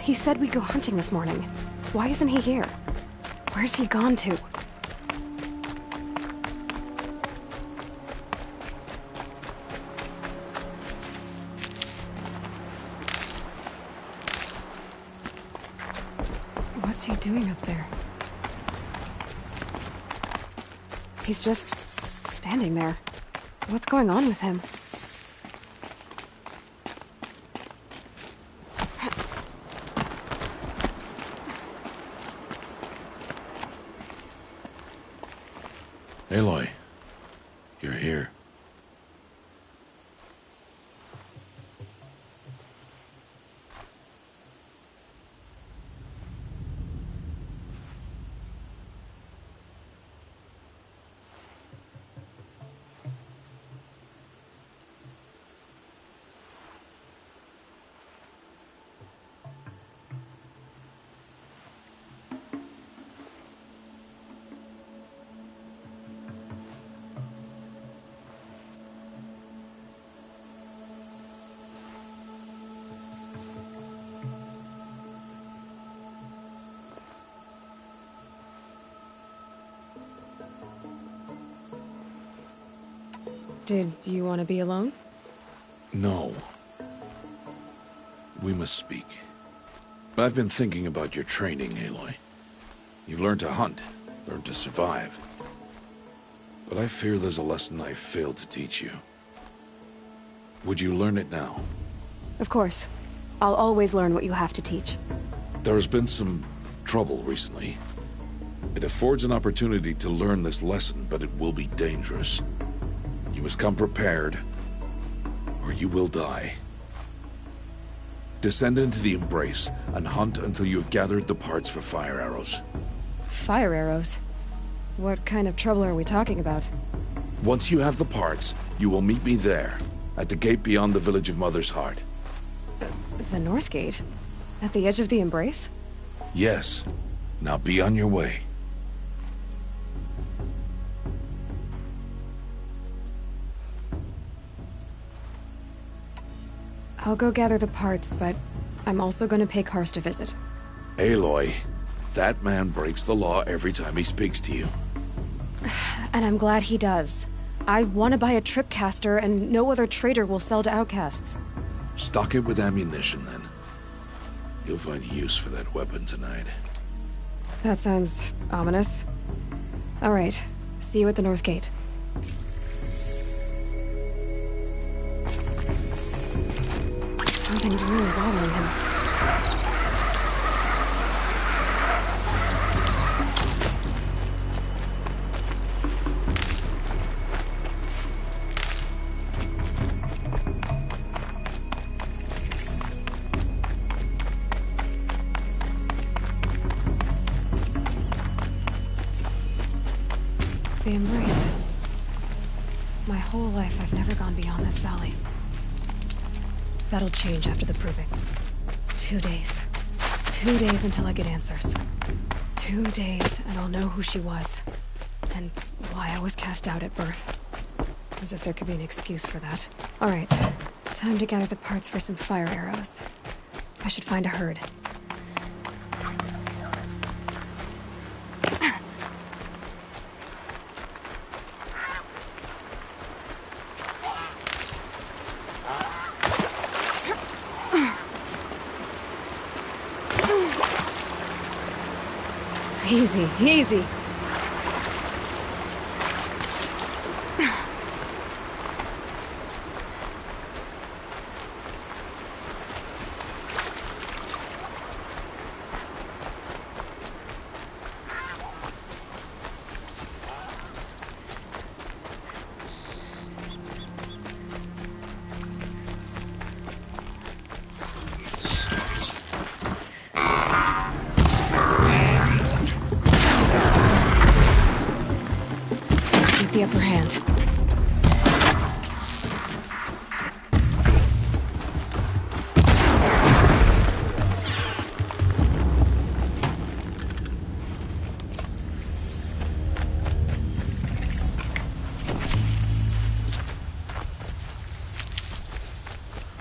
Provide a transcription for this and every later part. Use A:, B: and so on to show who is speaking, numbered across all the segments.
A: He said we'd go hunting this morning. Why isn't he here? Where's he gone to? What's he doing up there? He's just standing there. What's going on with him?
B: Aloy, you're here.
A: Did you want to be alone?
B: No. We must speak. I've been thinking about your training, Aloy. You've learned to hunt, learned to survive. But I fear there's a lesson I've failed to teach you. Would you learn it now?
A: Of course. I'll always learn what you have to teach.
B: There has been some trouble recently. It affords an opportunity to learn this lesson, but it will be dangerous. You must come prepared, or you will die. Descend into the Embrace and hunt until you have gathered the parts for fire arrows.
A: Fire arrows? What kind of trouble are we talking about?
B: Once you have the parts, you will meet me there, at the gate beyond the village of Mother's Heart.
A: The North Gate? At the edge of the Embrace?
B: Yes. Now be on your way.
A: I'll go gather the parts, but I'm also going to pay Karst a visit.
B: Aloy, that man breaks the law every time he speaks to you.
A: And I'm glad he does. I want to buy a tripcaster, and no other trader will sell to outcasts.
B: Stock it with ammunition, then. You'll find use for that weapon tonight.
A: That sounds ominous. All right. See you at the North Gate. Something's really bothering him. The Embrace. My whole life, I've never gone beyond this valley. That'll change after the proving. 2 days. 2 days until I get answers. 2 days, and I'll know who she was. And why I was cast out at birth. As if there could be an excuse for that. Alright, time to gather the parts for some fire arrows. I should find a herd. Easy, easy. The upper hand.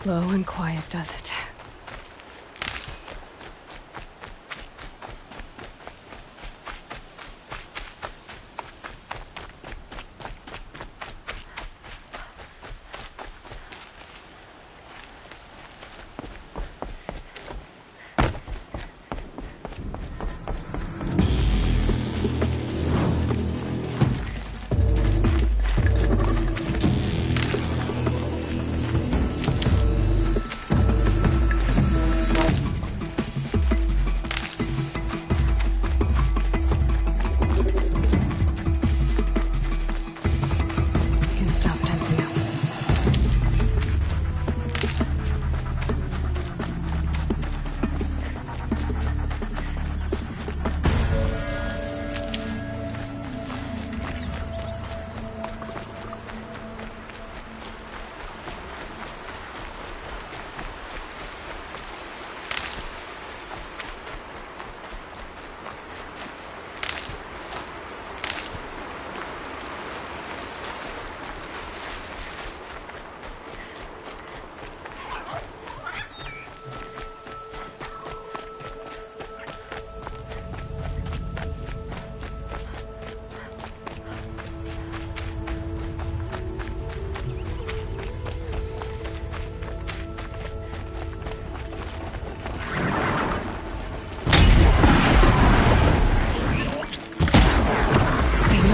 A: Low and quiet does it.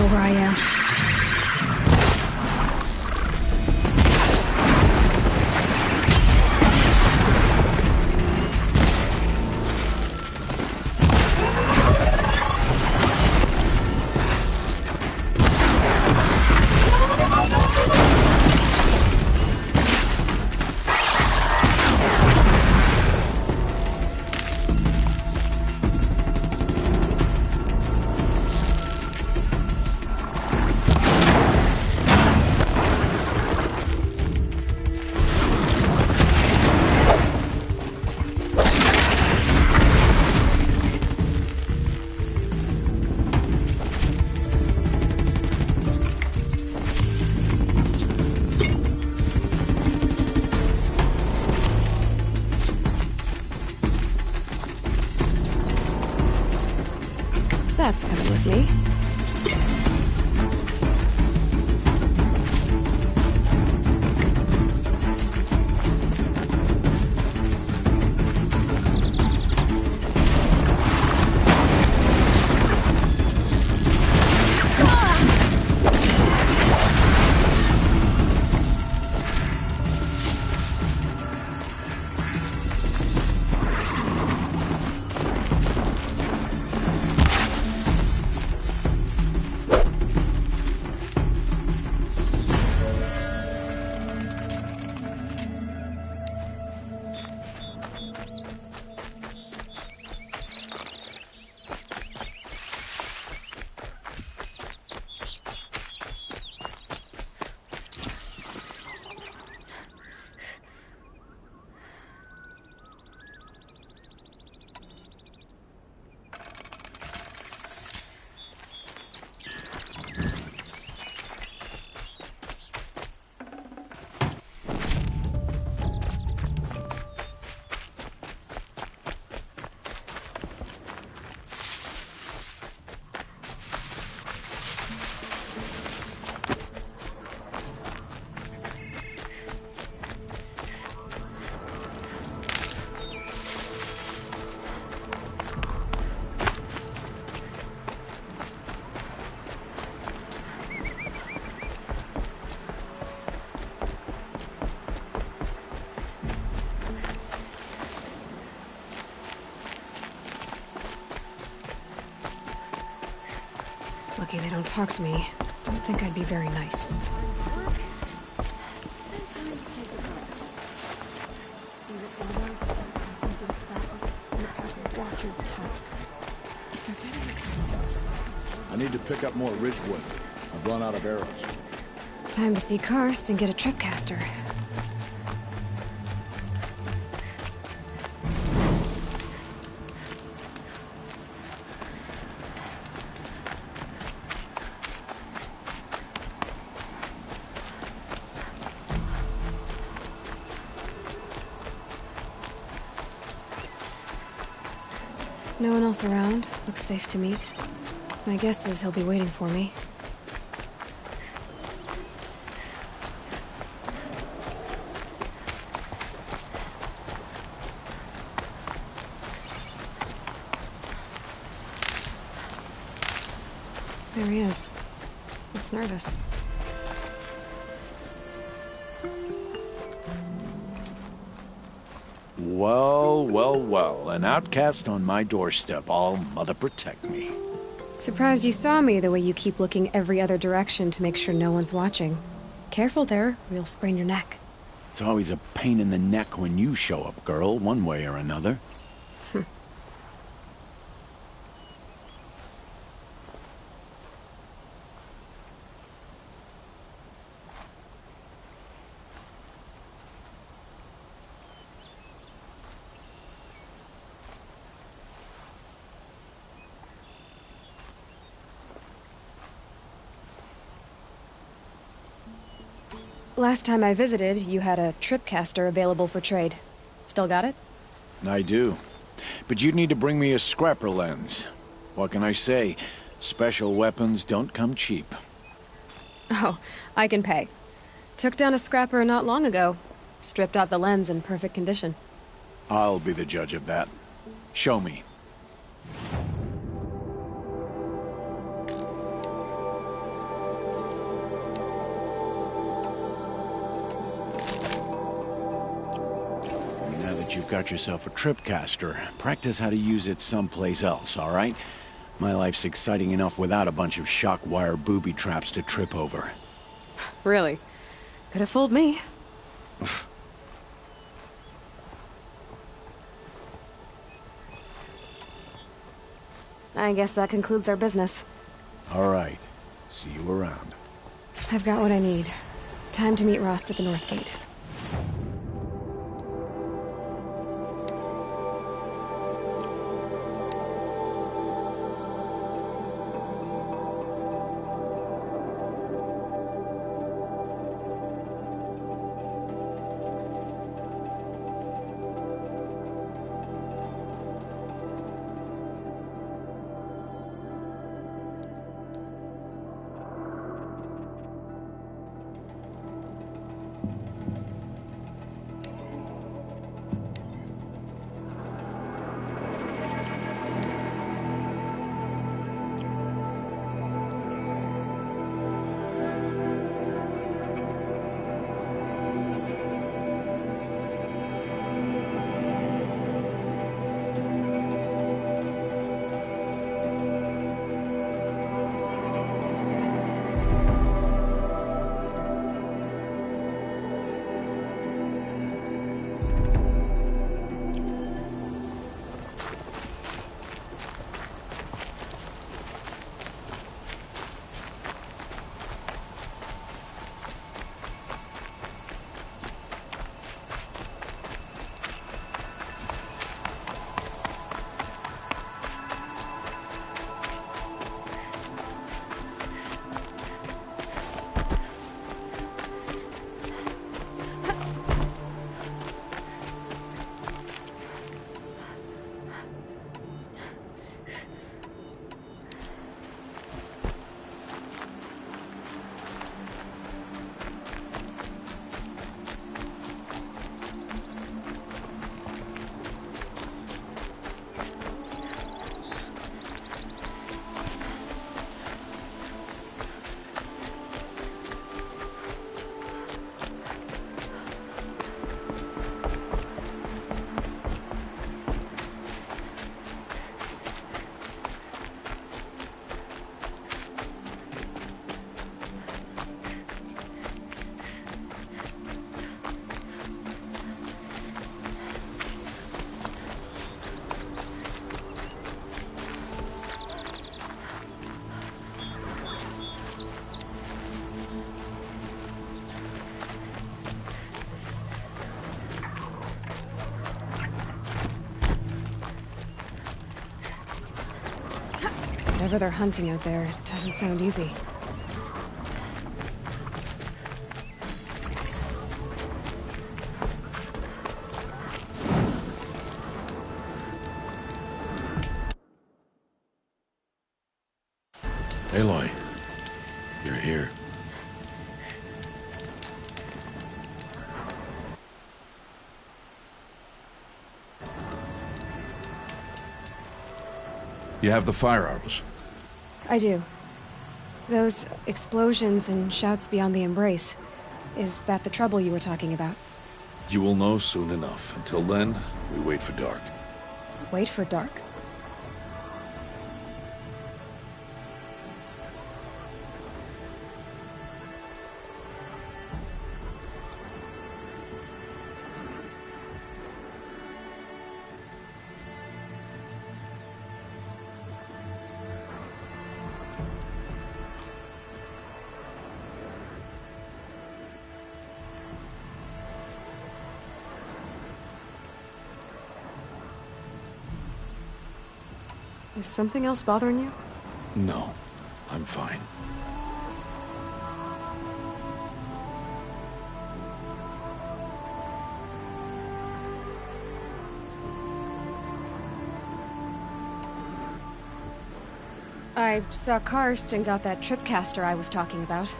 A: where I am. That's coming with me. Lucky they don't talk to me. Don't think I'd be very nice.
C: I need to pick up more Ridgewood. I've run out of arrows.
A: Time to see Karst and get a tripcaster. No one else around. Looks safe to meet. My guess is he'll be waiting for me. There he is. Looks nervous.
D: Well, well, well. An outcast on my doorstep. All mother protect me.
A: Surprised you saw me the way you keep looking every other direction to make sure no one's watching. Careful there, or you'll sprain your neck.
D: It's always a pain in the neck when you show up, girl, one way or another.
A: Last time I visited, you had a tripcaster available for trade. Still got it?
D: I do. But you'd need to bring me a scrapper lens. What can I say? Special weapons don't come cheap.
A: Oh, I can pay. Took down a scrapper not long ago. Stripped out the lens in perfect condition.
D: I'll be the judge of that. Show me. you've got yourself a tripcaster, practice how to use it someplace else, all right? My life's exciting enough without a bunch of shock wire booby traps to trip over.
A: Really? Could have fooled me. I guess that concludes our business.
D: All right. See you around.
A: I've got what I need. Time to meet Rost at the North Gate. Whatever they're hunting out there, it doesn't sound easy.
B: Aloy, you're here. You have the firearms.
A: I do. Those explosions and shouts beyond the Embrace. Is that the trouble you were talking about?
B: You will know soon enough. Until then, we wait for dark.
A: Wait for dark? Is something else bothering you?
B: No, I'm fine.
A: I saw Karst and got that tripcaster I was talking about.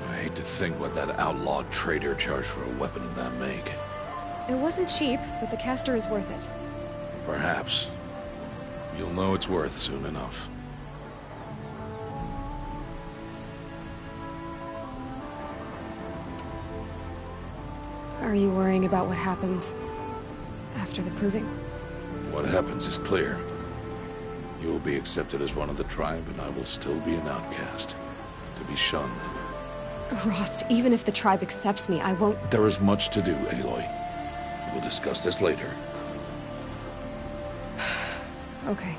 B: I hate to think what that outlawed trader charged for a weapon of that make.
A: It wasn't cheap, but the caster is worth it.
B: Perhaps. You'll know it's worth soon enough.
A: Are you worrying about what happens after the proving?
B: What happens is clear. You will be accepted as one of the tribe, and I will still be an outcast. To be shunned.
A: Rost, even if the tribe accepts me, I won't...
B: There is much to do, Aloy. We will discuss this later.
A: Okay.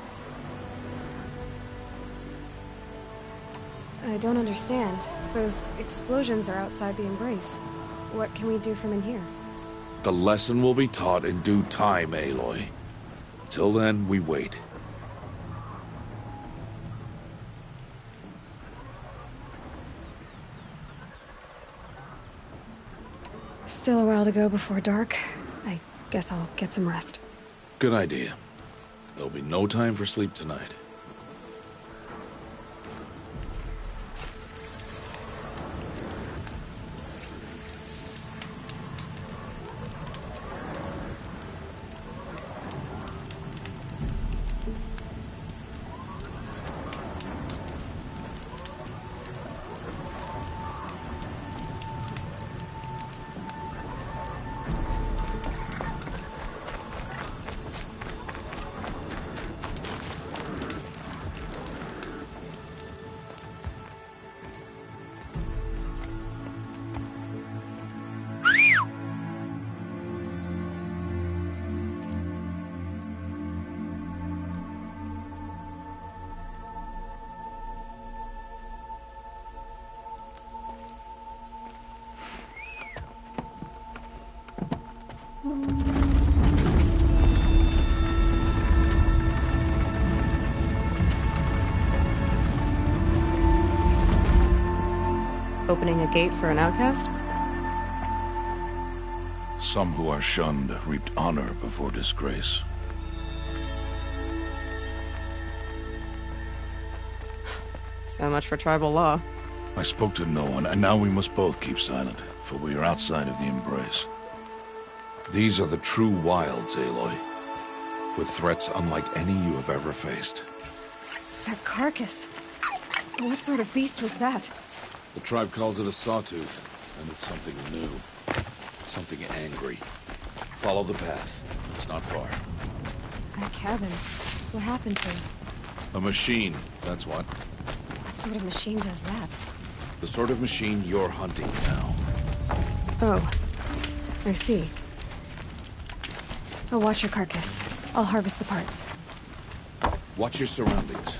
A: I don't understand. Those explosions are outside the Embrace. What can we do from in here?
B: The lesson will be taught in due time, Aloy. Till then, we wait.
A: Still a while to go before dark. I guess I'll get some rest.
B: Good idea. There'll be no time for sleep tonight.
A: Opening a gate for an outcast?
B: Some who are shunned reaped honor before disgrace.
A: So much for tribal law.
B: I spoke to no one, and now we must both keep silent, for we are outside of the Embrace. These are the true wilds, Aloy, with threats unlike any you have ever faced.
A: That carcass. What sort of beast was that?
B: The tribe calls it a sawtooth, and it's something new. Something angry. Follow the path. It's not far.
A: That cabin. What happened to it?
B: A machine, that's what.
A: What sort of machine does that?
B: The sort of machine you're hunting now.
A: Oh. I see. I'll watch your carcass. I'll harvest the parts.
B: Watch your surroundings.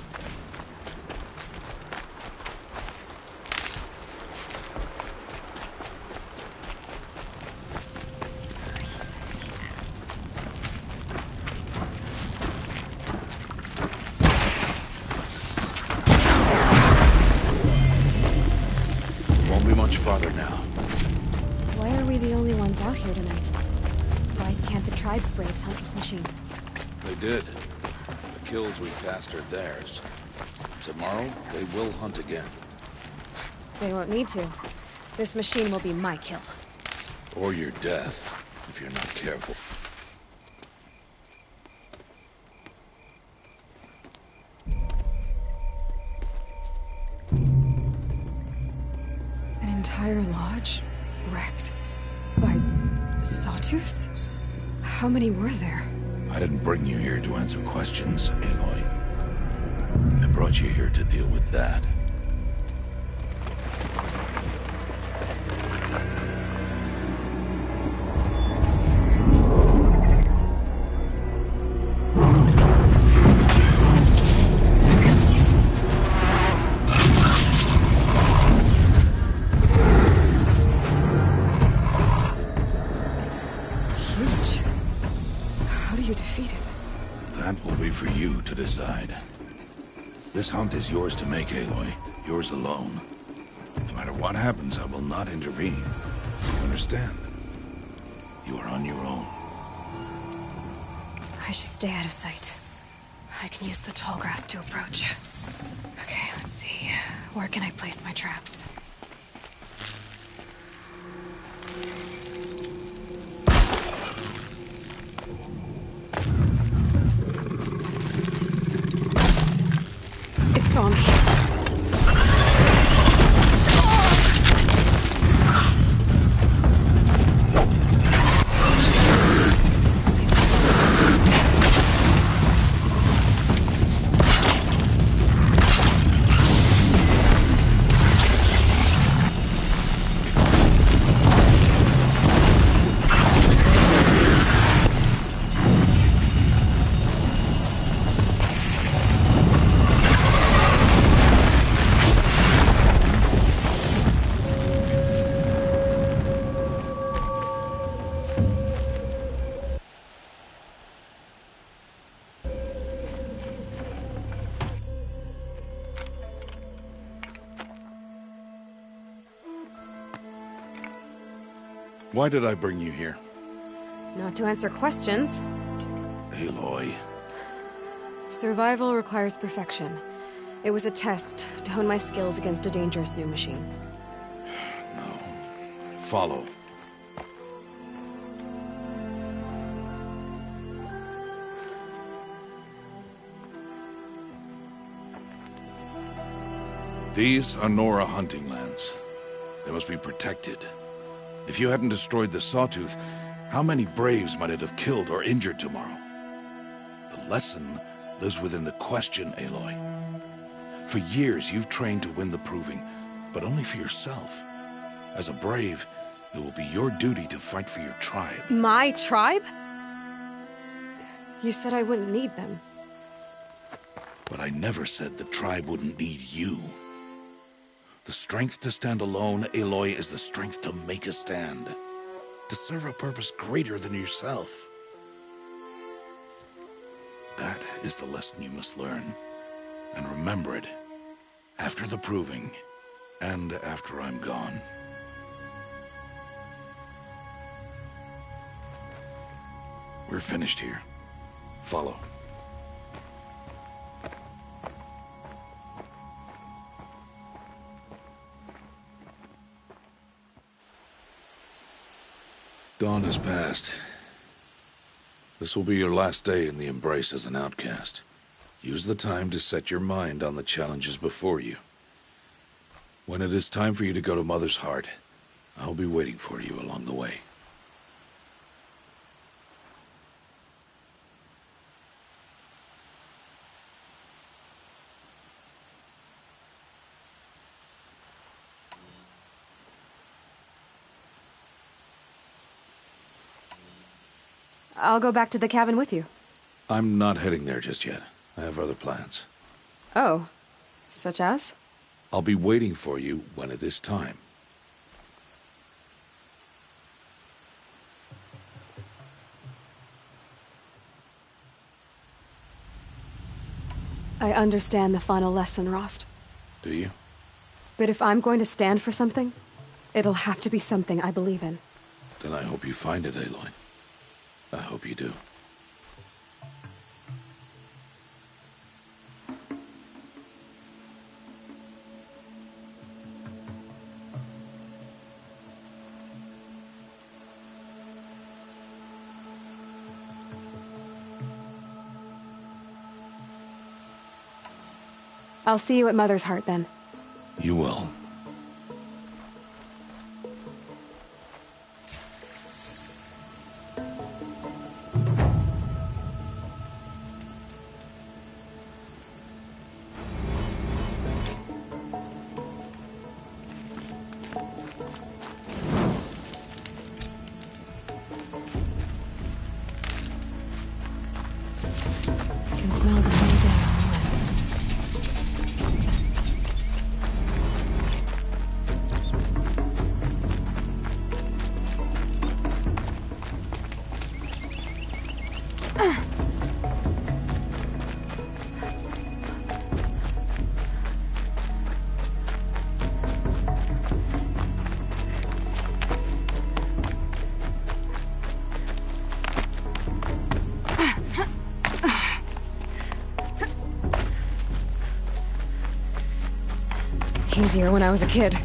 B: Won't be much farther now.
A: Why are we the only ones out here tonight? Why can't the tribe's braves hunt this machine?
B: They did. The kills we passed are theirs. Tomorrow, they will hunt again.
A: They won't need to. This machine will be my kill.
B: Or your death, if you're not careful.
A: An entire lodge wrecked by sawtooths? How many were there?
B: I didn't bring you here to answer questions, Aloy. I brought you here to deal with that. That will be for you to decide. This hunt is yours to make, Aloy. Yours alone. No matter what happens, I will not intervene. You understand? You are on your own.
A: I should stay out of sight. I can use the tall grass to approach. Okay, let's see. Where can I place my traps? It's on me.
B: Why did I bring you here?
A: Not to answer questions.
B: Aloy.
A: Survival requires perfection. It was a test to hone my skills against a dangerous new machine.
B: No. Follow. These are Nora hunting lands. They must be protected. If you hadn't destroyed the Sawtooth, how many Braves might it have killed or injured tomorrow? The lesson lives within the question, Aloy. For years, you've trained to win the Proving, but only for yourself. As a Brave, it will be your duty to fight for your tribe.
A: My tribe? You said I wouldn't need them.
B: But I never said the tribe wouldn't need you. The strength to stand alone, Aloy, is the strength to make a stand. To serve a purpose greater than yourself. That is the lesson you must learn. And remember it. After the Proving. And after I'm gone. We're finished here. Follow. Dawn has passed. This will be your last day in the Embrace as an outcast. Use the time to set your mind on the challenges before you. When it is time for you to go to Mother's Heart, I'll be waiting for you along the way.
A: I'll go back to the cabin with you.
B: I'm not heading there just yet. I have other plans.
A: Oh. Such as?
B: I'll be waiting for you when it is time.
A: I understand the final lesson, Rost.
B: Do you?
A: But if I'm going to stand for something, it'll have to be something I believe in.
B: Then I hope you find it, Aloy. I hope you do.
A: I'll see you at Mother's Heart then.
B: You will.
A: I can smell the new day on the way. Easier when I was a kid.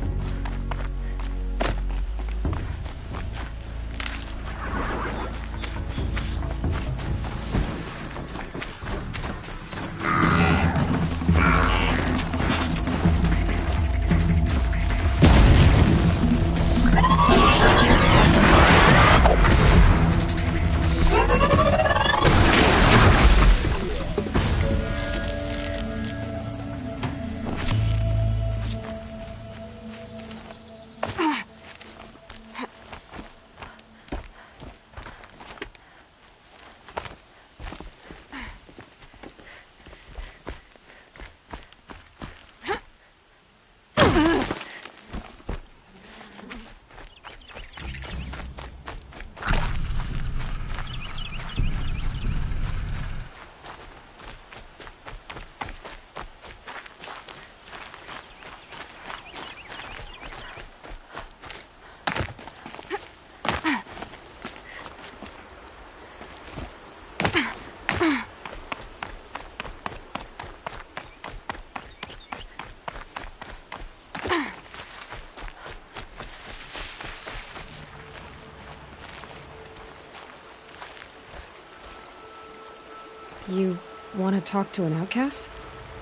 A: You want to talk to an outcast?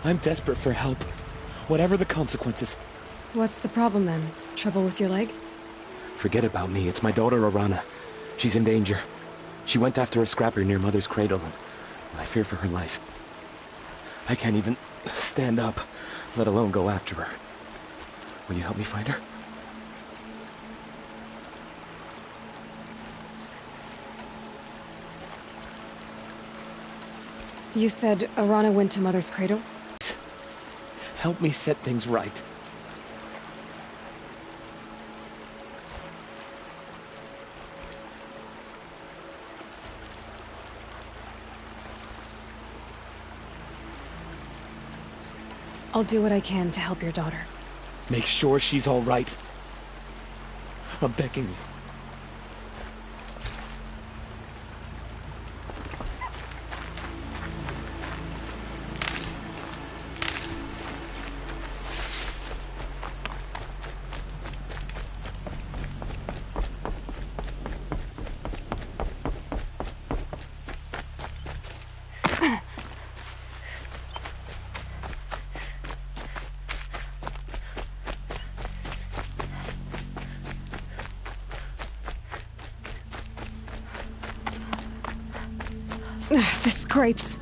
E: I'm desperate for help. Whatever the consequences.
A: What's the problem then? Trouble with your leg?
E: Forget about me. It's my daughter, Arana. She's in danger. She went after a scrapper near Mother's cradle, and I fear for her life. I can't even stand up, let alone go after her. Will you help me find her?
A: You said Arana went to Mother's cradle?
E: Help me set things right.
A: I'll do what I can to help your daughter.
E: Make sure she's all right. I'm begging you.
A: The scrapes.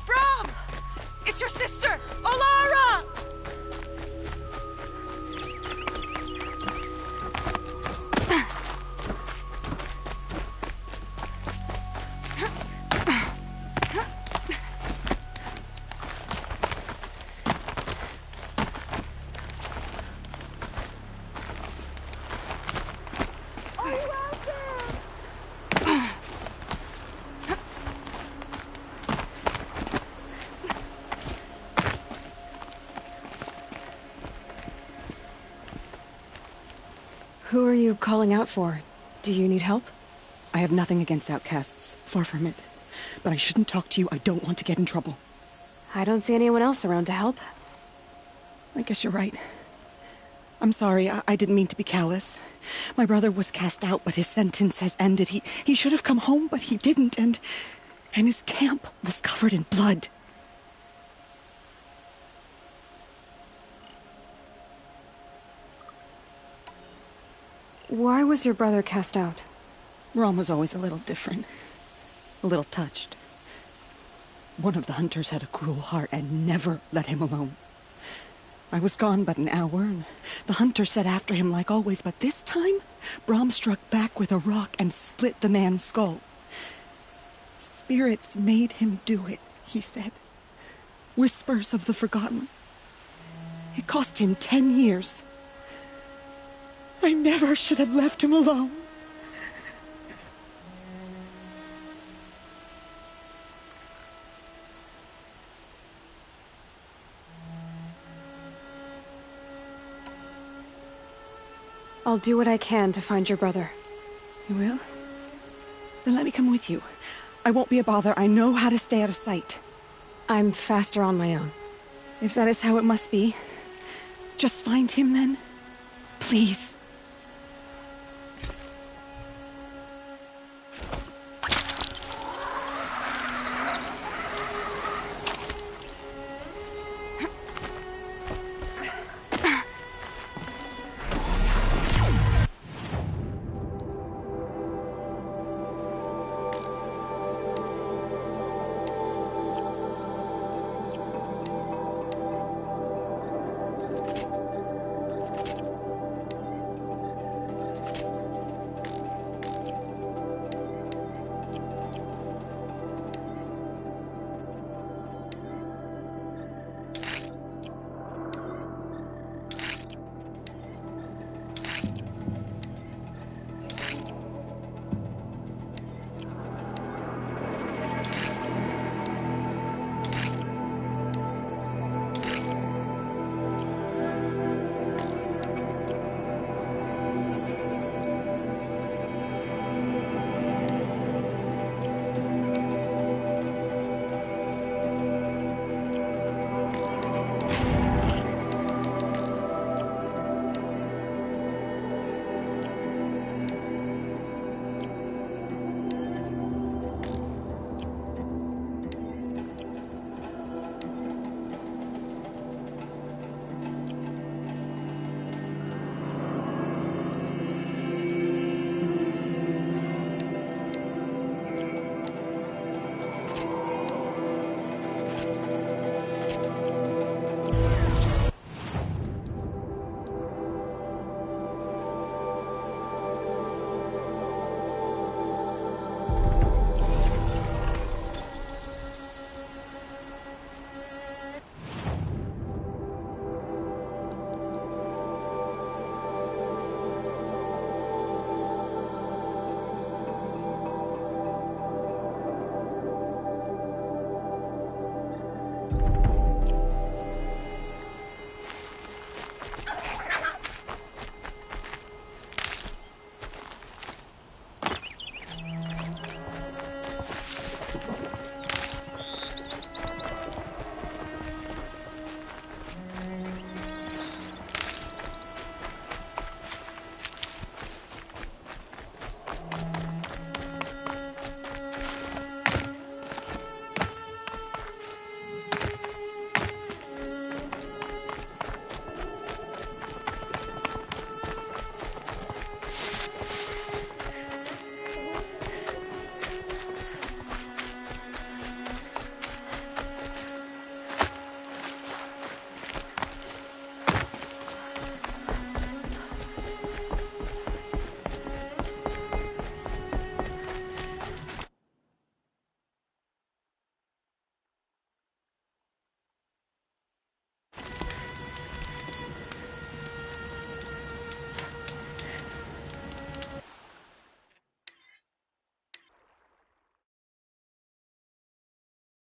F: Brom! It's your sister, Olara!
A: Who are you calling out for? Do you need help?
G: I have nothing against outcasts. Far from it. But I shouldn't talk to you. I don't want to get in trouble.
A: I don't see anyone else around to help.
G: I guess you're right. I'm sorry. I didn't mean to be callous. My brother was cast out, but his sentence has ended. He should have come home, but he didn't, and his camp was covered in blood.
A: Why was your brother cast out?
G: Rom was always a little different. A little touched. One of the hunters had a cruel heart and never let him alone. I was gone but an hour, and the hunter set after him like always, but this time, Brom struck back with a rock and split the man's skull. Spirits made him do it, he said. Whispers of the forgotten. It cost him 10 years. I never should have left him alone.
A: I'll do what I can to find your brother.
G: You will? Then let me come with you. I won't be a bother. I know how to stay out of sight.
A: I'm faster on my own.
G: If that is how it must be, just find him then. Please.